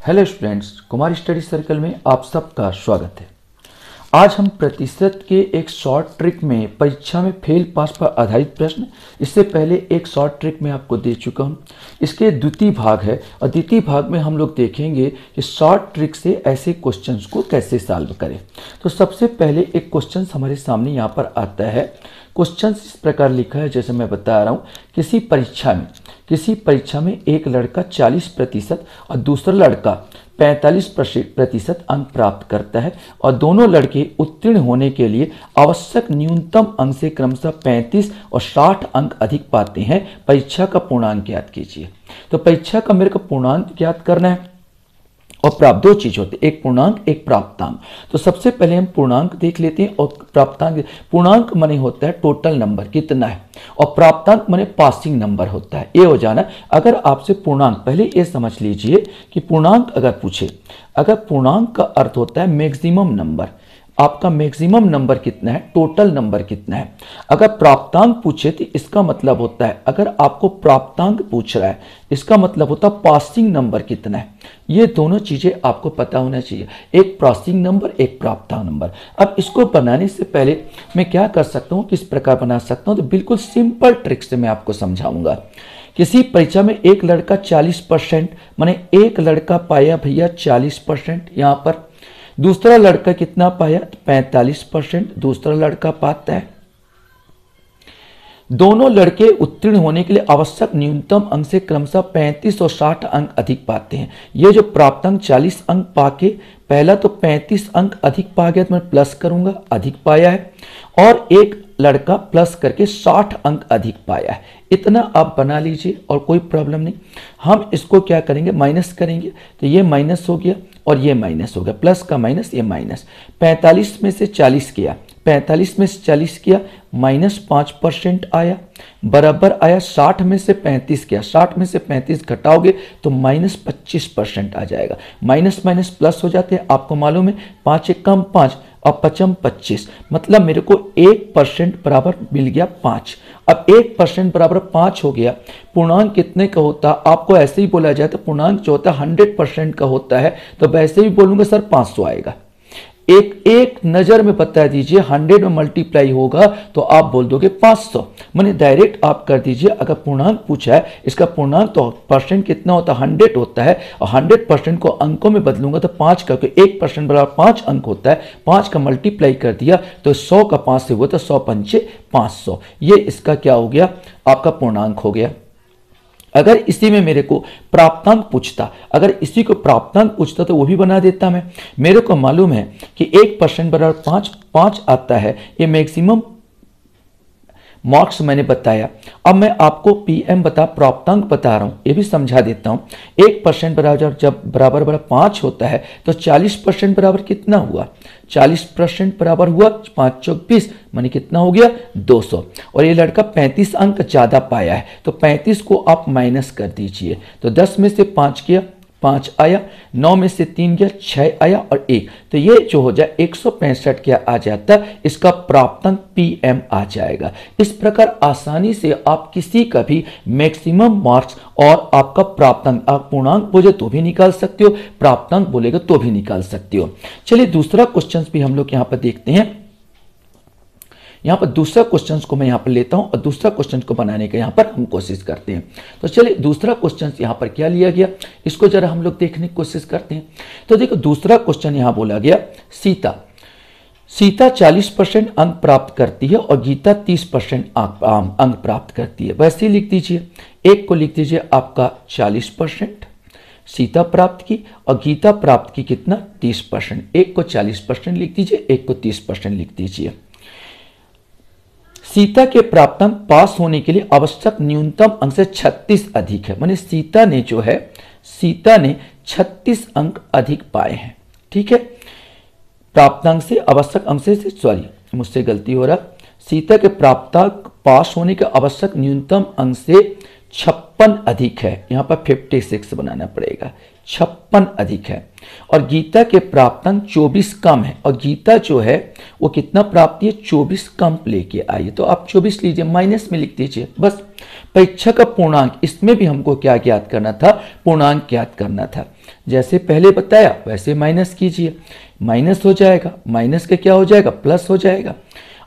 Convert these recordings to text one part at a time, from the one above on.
Hello students, Kumar study circle में आप सबका स्वागत है। आज हम प्रतिशत के एक शॉर्ट ट्रिक में परीक्षा में फेल पास पर आधारित प्रश्न, इससे पहले एक शॉर्ट ट्रिक मैं आपको दे चुका हूं। इसके द्वितीय भाग है और द्वितीय भाग में हम लोग देखेंगे कि शॉर्ट ट्रिक से ऐसे क्वेश्चंस को कैसे सॉल्व करें। तो सबसे पहले एक क्वेश्चन हमारे सामने यहाँ पर आता है। क्वेश्चन इस प्रकार लिखा है, जैसे मैं बता रहा हूँ, किसी परीक्षा में एक लड़का 40% और दूसरा लड़का 45% अंक प्राप्त करता है और दोनों लड़के उत्तीर्ण होने के लिए आवश्यक न्यूनतम अंक से क्रमशः 35 और 60 अंक अधिक पाते हैं। परीक्षा का पूर्णांक ज्ञात कीजिए। तो परीक्षा का मेरे को पूर्णांक ज्ञात करना है और प्राप्त दो चीज होते हैं, एक पूर्णांक एक प्राप्तांक। तो सबसे पहले हम पूर्णांक देख लेते हैं और प्राप्तांक। पूर्णांक माने होता है टोटल नंबर कितना है और प्राप्तांक माने पासिंग नंबर होता है। ये हो जाना। अगर आपसे पूर्णांक, पहले ये समझ लीजिए कि पूर्णांक अगर पूछे, अगर पूर्णांक का अर्थ होता है मैक्सिमम नंबर, आपका मैक्सिमम नंबर कितना है, टोटल नंबर कितना है। अगर प्राप्तांक पूछे तो इसका मतलब होता है, अगर आपको प्राप्तांक पूछ रहा है इसका मतलब होता है पासिंग नंबर कितना है। ये दोनों चीजें आपको पता होना चाहिए, एक पासिंग नंबर एक प्राप्तांक नंबर। अब इसको बनाने से पहले मैं क्या कर सकता हूँ, किस प्रकार बना सकता हूँ, तो बिल्कुल सिंपल ट्रिक से मैं आपको समझाऊंगा। किसी परीक्षा में एक लड़का 40%, माने एक लड़का पाया भैया 40%, यहाँ पर दूसरा लड़का कितना पाया, 45% दूसरा लड़का पाता है। दोनों लड़के उत्तीर्ण होने के लिए आवश्यक न्यूनतम अंक से क्रमशः 35 और 60 अंक अधिक पाते हैं। ये जो प्राप्तांक 40 अंक पाके, पहला तो 35 अंक अधिक पा गया तो मैं प्लस करूंगा, अधिक पाया है, और एक लड़का प्लस करके 60 अंक अधिक पाया है। इतना आप बना लीजिए और कोई प्रॉब्लम नहीं। हम इसको क्या करेंगे, माइनस करेंगे। तो ये माइनस हो गया और ये माइनस हो गया, प्लस का माइनस, ये माइनस। 45 में से 40 किया, 45 में से 40 किया, -5% आया, बराबर आया 60 में से 35 किया, 60 में से 35 घटाओगे तो -25% आ जाएगा। माइनस माइनस प्लस हो जाते हैं, आपको मालूम है, 5 एक कम 5 और 5 25, मतलब मेरे को 1% बराबर मिल गया 5। अब 1% बराबर 5 हो गया। पूर्णांक कितने का होता है, आपको ऐसे ही बोला जाए तो पूर्णांक जो होता है 100% का होता है, तो वैसे भी बोलूंगा सर 500 आएगा। एक नजर में बता दीजिए, 100 में मल्टीप्लाई होगा तो आप बोल दोगे 500। माने डायरेक्ट आप कर दीजिए। अगर पूर्णांक पूछा है, इसका पूर्णांक तो परसेंट कितना होता है, 100 होता है, और 100% को अंकों में बदलूंगा तो 5 का, 1% बराबर 5 अंक होता है, 5 का मल्टीप्लाई कर दिया तो 100 का 5 से हुआ तो 100 पंचे 500। ये इसका क्या हो गया, आपका पूर्णांक हो गया। अगर इसी में मेरे को प्राप्तांक पूछता, अगर इसी को प्राप्तांक पूछता तो वो भी बना देता मैं। मेरे को मालूम है कि 1% बराबर 5 आता है, ये मैक्सिमम मार्क्स मैंने बताया। अब मैं आपको पीएम प्राप्तांक बता रहा हूं, ये भी समझा देता हूं। 1% बराबर जब बराबर 5 होता है तो 40% बराबर कितना हुआ, 40% बराबर हुआ 5 चौक 20, माने कितना हो गया 200। और ये लड़का 35 अंक ज्यादा पाया है तो 35 को आप माइनस कर दीजिए। तो 10 में से 5 किया, 5 आया, 9 में से 3 गया, 6 आया और 1, तो ये जो हो जाए 165 क्या आ जाता, इसका प्राप्तांक पीएम आ जाएगा। इस प्रकार आसानी से आप किसी का भी मैक्सिमम मार्क्स और आपका प्राप्तांक, आप पूर्णांक बोले तो भी निकाल सकते हो, प्राप्तांक बोलेगा तो भी निकाल सकते हो। चलिए दूसरा क्वेश्चन भी हम लोग यहां पर देखते हैं। यहां पर दूसरा क्वेश्चन को मैं यहां पर लेता हूं और दूसरा क्वेश्चन को बनाने का यहां पर हम कोशिश करते हैं। तो चलिए दूसरा क्वेश्चन यहां पर क्या लिया गया, इसको जरा हम लोग देखने की कोशिश करते हैं। तो देखो दूसरा क्वेश्चन यहां बोला गया, सीता 40% अंक प्राप्त करती है और गीता 30% अंक प्राप्त करती है। वैसे ही लिख दीजिए, एक को लिख दीजिए आपका 40% सीता प्राप्त की और गीता प्राप्त की कितना 30%। एक को 40% लिख दीजिए, एक को 30% लिख दीजिए। सीता के प्राप्तांक पास होने के लिए आवश्यक न्यूनतम अंक से 36 अधिक है, माने सीता ने 36 अंक अधिक पाए हैं। ठीक है, प्राप्तांक से आवश्यक अंक से, सॉरी मुझसे गलती हो रहा, सीता के प्राप्तांक पास होने के आवश्यक न्यूनतम अंक से 56 अधिक है, यहां पर 56 बनाना पड़ेगा, 56 अधिक है। और गीता के प्राप्तांक 24 कम है, और गीता जो है वो कितना प्राप्त है, 24 कम लेके आई। तो आप 24 लीजिए, माइनस में लिख दीजिए बस। परीक्षा का पूर्णांक, इसमें भी हमको क्या ज्ञात करना था, पूर्णांक ज्ञात करना था। जैसे पहले बताया वैसे माइनस कीजिए, माइनस हो जाएगा, माइनस का क्या हो जाएगा, प्लस हो जाएगा।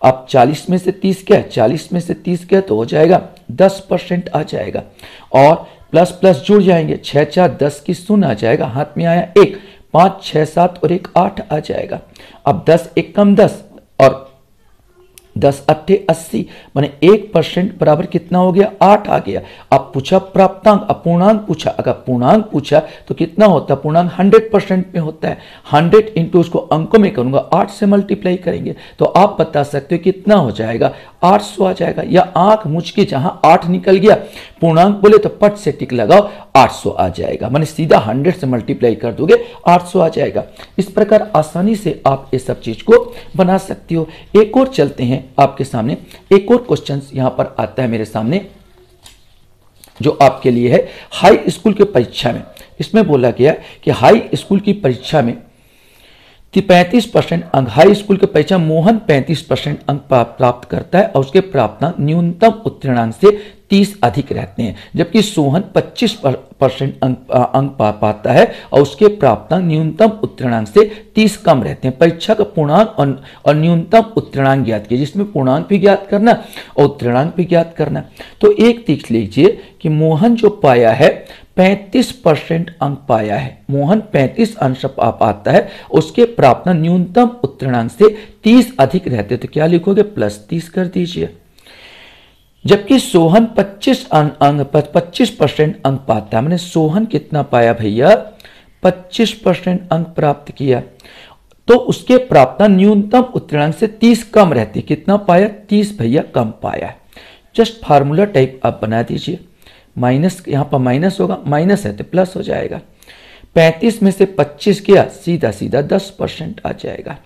अब 40 में से 30 क्या है, 40 में से 30 क्या तो हो जाएगा 10% आ जाएगा, और प्लस प्लस जुड़ जाएंगे, 6 4 10 की शून्य आ जाएगा, हाथ में आया 1, 5 6 7 और 1 8 आ जाएगा। अब 10 1 कम 10 और 10 अट्ठे 80, माने 1% बराबर कितना हो गया, 8 आ गया। अब पूछा प्राप्तांक, अब पूर्णांक पूछा, अगर पूर्णांक पूछा तो कितना होता है, पूर्णांक 100% में होता है। 100 इंटू उसको अंकों में करूंगा, 8 से मल्टीप्लाई करेंगे तो आप बता सकते हो कितना हो जाएगा, 800 आ जाएगा। या आंख मुझ के जहां 8 निकल गया, पूर्णांक बोले तो पट से टिक लगाओ, 800 आ जाएगा, माने सीधा 100 से मल्टीप्लाई कर दोगे 800 आ जाएगा। इस प्रकार आसानी से आप ये सब चीज को बना सकते हो। एक और चलते हैं आपके सामने, एक और क्वेश्चन यहां पर आता है मेरे सामने, जो आपके लिए है हाई स्कूल की परीक्षा में। इसमें बोला गया कि हाई स्कूल की परीक्षा में 35% अंक, हाई स्कूल की परीक्षा मोहन 35% अंक प्राप्त करता है और उसके प्राप्तांक न्यूनतम उत्तीर्णांक से 30 अधिक रहते हैं, जबकि सोहन 25% अंक पाता है और उसके प्राप्तांक न्यूनतम उत्तीर्णांक से 30 कम रहते हैं। परीक्षा का पूर्णांक और न्यूनतम उत्तीर्णांक ज्ञात कीजिए, जिसमें पूर्णांक भी ज्ञात करना और उत्तीर्णांक भी ज्ञात करना। तो एक देख लीजिए कि मोहन जो पाया है 35% अंक पाया है, मोहन 35 अंक पाता है, उसके प्राप्तांक न्यूनतम उत्तीर्णांक से 30 अधिक रहते, तो क्या लिखोगे, +30 कर दीजिए। जबकि सोहन 25% अंक पाता है, मैंने सोहन कितना पाया भैया, 25% अंक प्राप्त किया, तो उसके प्राप्तांक न्यूनतम उत्तीर्णांक से 30 कम रहती, कितना पाया, 30 भैया कम पाया। जस्ट फार्मूला टाइप आप बना दीजिए, माइनस, यहां पर माइनस होगा, माइनस है तो प्लस हो जाएगा। 35 में से 25 किया, सीधा सीधा 10% आ जाएगा,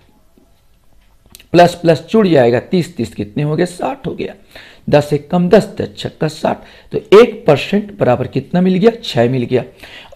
प्लस प्लस जुड़ जाएगा, 30 30 कितने हो गए, 60 हो गया। 10 1 कम 10, 10 6 60, तो 1% बराबर कितना मिल गया, 6 मिल गया।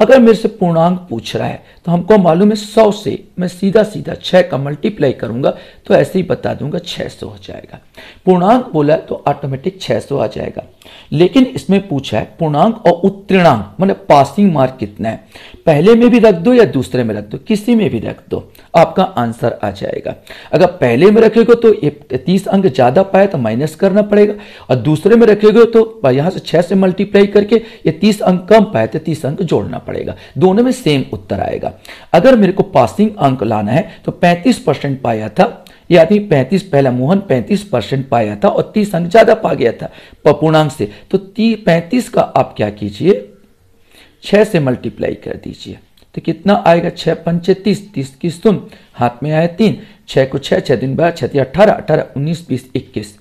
अगर मेरे से पूर्णांक पूछ रहा है तो हमको मालूम है 100 से मैं सीधा सीधा 6 का मल्टीप्लाई करूंगा तो ऐसे ही बता दूंगा 600 हो जाएगा। पूर्णांक बोला तो ऑटोमेटिक 600 आ जाएगा। लेकिन इसमें पूछा है पूर्णांक और उत्तीर्णांक, मतलब पासिंग मार्क कितना है, पहले में भी रख दो या दूसरे में रख दो, किसी में भी रख दो, आपका आंसर आ जाएगा। अगर पहले में रखेगा तो 30 अंक ज्यादा पाया तो माइनस करना पड़ेगा, और दूसरे में रखेगा तो यहां से 6 से मल्टीप्लाई करके ये 30 अंक कम पाए तो 30 अंक जोड़ना पड़ेगा, दोनों में सेम उत्तर आएगा। अगर मेरे को पासिंग अंक लाना है तो 35% पाया था, ये आदमी 35, पहला मोहन 35% पाया था और 30 अंक ज्यादा पा गया था पूर्णांक से, तो 35 का आप क्या कीजिए, 6 से मल्टीप्लाई कर दीजिए, तो कितना आएगा, 6 पंचे 30, 30 की सुन, हाथ में आया 3, 6 को 6, 6 दिन 12, 6 18, 18 19 20 21,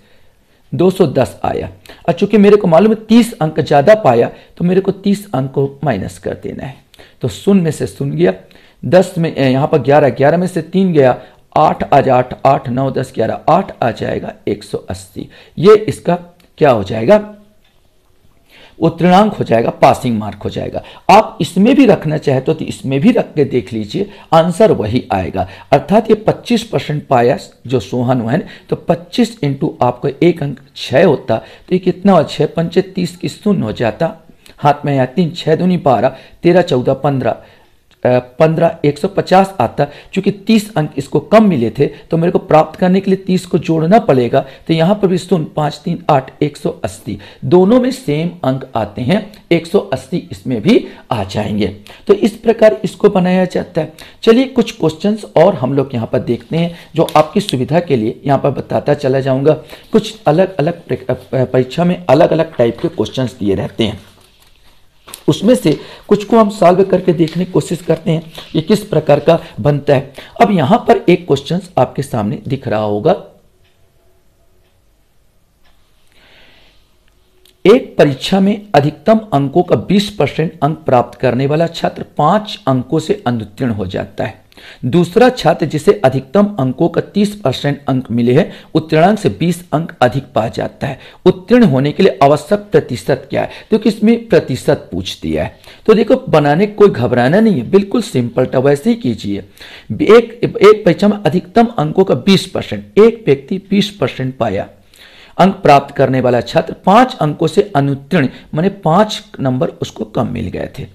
210 आया। और चूंकि मेरे को मालूम है 30 अंक ज्यादा पाया तो मेरे को 30 अंक को माइनस कर देना है, तो शून्य में से शून्य गया, 10 में यहां पर 11, 11 में से 3 गया, 8 आ जा, 8 8 9 10 11, 8 आ जाएगा 180। ये इसका क्या हो जाएगा, उत्तीर्णांक हो जाएगा, पासिंग मार्क हो जाएगा। आप इसमें भी रखना चाहे तो इसमें भी रख के देख लीजिए, आंसर वही आएगा। अर्थात ये 25% पाया जो सोहन हुआ है, तो 25 इंटू आपको एक अंक 6 होता तो ये कितना हो, 6 पंचे 30 की शून्य हो जाता, हाथ में आया 3, 6 दूनी 12, 13 14 15, 150 आता। चूंकि 30 अंक इसको कम मिले थे तो मेरे को प्राप्त करने के लिए 30 को जोड़ना पड़ेगा, तो यहां पर भी सुन 5 3 8, 180, दोनों में सेम अंक आते हैं, 180 इसमें भी आ जाएंगे। तो इस प्रकार इसको बनाया जाता है। चलिए कुछ क्वेश्चंस और हम लोग यहां पर देखते हैं, जो आपकी सुविधा के लिए यहां पर बताता चला जाऊंगा। कुछ अलग अलग परीक्षा में अलग अलग टाइप के क्वेश्चंस दिए रहते हैं, उसमें से कुछ को हम सॉल्व करके देखने की कोशिश करते हैं ये किस प्रकार का बनता है। अब यहां पर एक क्वेश्चन आपके सामने दिख रहा होगा, एक परीक्षा में अधिकतम अंकों का 20% अंक प्राप्त करने वाला छात्र 5 अंकों से अनुत्तीर्ण हो जाता है। दूसरा छात्र जिसे अधिकतम अंकों का 30% अंक मिले हैं, उत्तीर्णांक से 20 अंक अधिक पा जाता है। उत्तीर्ण होने के लिए आवश्यक प्रतिशत क्या है, क्योंकि इसमें प्रतिशत पूछ दिया है। तो देखो बनाने कोई घबराना नहीं है, बिल्कुल सिंपल था, वैसे ही कीजिए। एक परीक्षा में अधिकतम अंकों का 20%, एक व्यक्ति 20% पाया अंक प्राप्त करने वाला छात्र 5 अंकों से अनुत्तीर्ण माने 5 नंबर उसको कम मिल गए थे।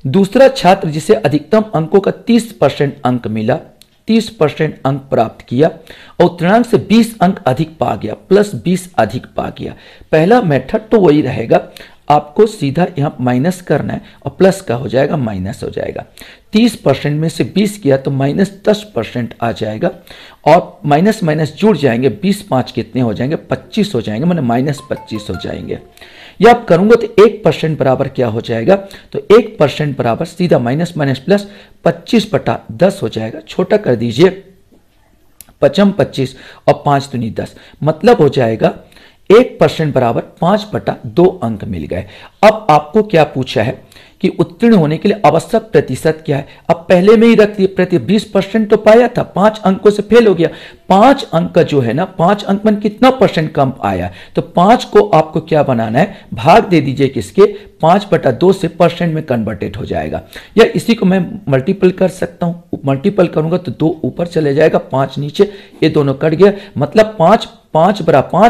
दूसरा छात्र जिसे अधिकतम अंकों का 30% अंक मिला, 30% अंक प्राप्त किया और उत्तीर्णांक से 20 अंक अधिक पा गया, प्लस 20 अधिक पा गया। पहला मेथड तो वही रहेगा, आपको सीधा यहाँ माइनस करना है और प्लस का हो जाएगा माइनस हो जाएगा। 30% में से 20 किया तो माइनस 10% आ जाएगा और माइनस माइनस जुड़ जाएंगे, 20 5 कितने हो जाएंगे, 25 हो जाएंगे, माने माइनस 25 हो जाएंगे। या आप करूंगा तो 1% बराबर क्या हो जाएगा, तो 1% बराबर सीधा माइनस माइनस प्लस 25/10 हो जाएगा। छोटा कर दीजिए, 5 25 और 5 दूनी 10, मतलब हो जाएगा 1% बराबर 5/2 अंक मिल गए। अब आपको क्या पूछा है कि उत्तीर्ण होने के लिए आवश्यक प्रतिशत क्या है। अब पहले में ही रख दिए, प्रति 20% तो पाया था, 5 अंकों से फेल हो गया। 5 अंक का जो है ना, 5 अंक में कितना परसेंट कम आया, तो 5 को आपको क्या बनाना है, भाग दे दीजिए किसके, 5/2 से परसेंट में कन्वर्टेड हो जाएगा। या इसी को मैं मल्टीपल कर सकता हूं, मल्टीपल करूंगा तो 2 ऊपर चले जाएगा, 5 नीचे, ये दोनों कट गया, मतलब 5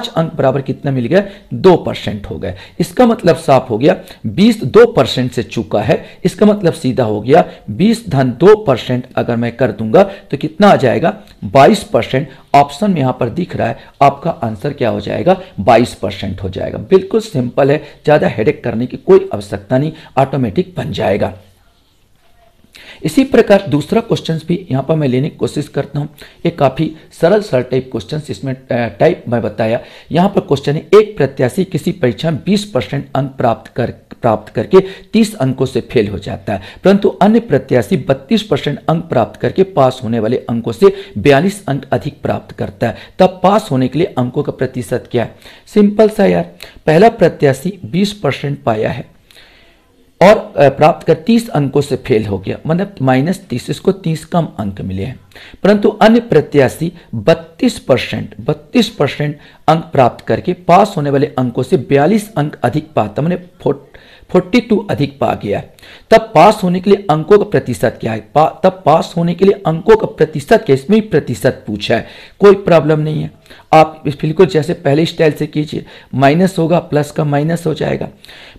अंक बराबर कितना मिल गया, 2% हो गए। इसका मतलब साफ हो गया 20 2% से चूका है, इसका मतलब सीधा हो गया 20 धन 2% अगर मैं कर दूंगा तो कितना आ जाएगा, 22%। ऑप्शन में यहां पर दिख रहा है, आपका आंसर क्या हो जाएगा, 22% हो जाएगा। बिल्कुल सिंपल है, ज्यादा हेडेक करने की कोई आवश्यकता नहीं, ऑटोमेटिक बन जाएगा। इसी प्रकार दूसरा क्वेश्चन भी यहां पर मैं लेने की कोशिश करता हूं। ये काफी सरल टाइप क्वेश्चन, इसमें टाइप मैं बताया। यहां पर क्वेश्चन है, एक प्रत्याशी किसी परीक्षा में 20% अंक प्राप्त करके 30 अंकों से फेल हो जाता है, परंतु अन्य प्रत्याशी 32% अंक प्राप्त करके पास होने वाले अंकों से 42 अंक अधिक प्राप्त करता है। तब पास होने के लिए अंकों का प्रतिशत क्या है। सिंपल सा यार, पहला प्रत्याशी 20% पाया है और प्राप्त कर 30 अंकों से फेल हो गया, मतलब -30, इसको 30 कम अंक मिले हैं। परंतु अन्य प्रत्याशी 32% अंक प्राप्त करके पास होने वाले अंकों से 42 अंक अधिक पाता, मैंने 42 अधिक पा गया है। तब पास होने के लिए अंकों का प्रतिशत क्या है, तब पास होने के लिए अंकों का प्रतिशत क्या, इसमें ही प्रतिशत पूछा है, कोई प्रॉब्लम नहीं है। आप बिल्कुल जैसे पहले स्टाइल से कीजिए, माइनस होगा प्लस का माइनस हो जाएगा,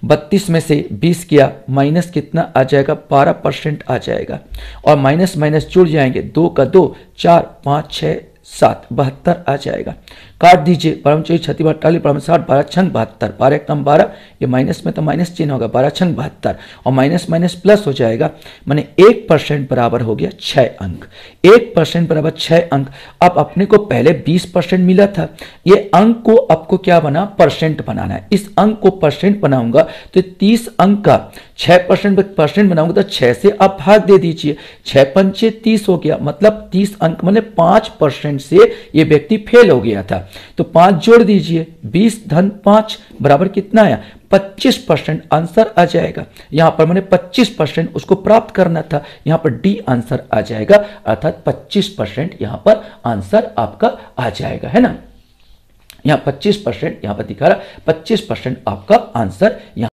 32 में से 20 किया, माइनस कितना आ जाएगा, 12% आ जाएगा और माइनस माइनस जुड़ जाएंगे, 2 का 2, 4 5 6 7, 72 आ जाएगा। काट दीजिए, परम 36 48 परम 60, 12 छंग 72, 12 कम 12, ये माइनस में तो माइनस चिन्ह होगा, 12 छंग 72 और माइनस माइनस प्लस हो जाएगा, माने 1% बराबर हो गया 6 अंक। 1% बराबर 6 अंक। अब अपने को पहले 20% मिला था, ये अंक को आपको क्या बना, परसेंट बनाना है। इस अंक को परसेंट बनाऊंगा तो 30 अंक का 6% बनाऊंगा तो 6 से आप भाग दे दीजिए, 6 पंचे 30 हो गया, मतलब 30 अंक माने 5% से ये व्यक्ति फेल हो गया था। तो 5 जोड़ दीजिए, 20 धन 5 बराबर कितना आया, 25% आंसर आ जाएगा। यहां पर मैंने 25% उसको प्राप्त करना था, यहां पर डी आंसर आ जाएगा, अर्थात 25% यहां पर आंसर आपका आ जाएगा, है ना। यहां 25% यहां पर दिखा रहा, 25% आपका आंसर यहां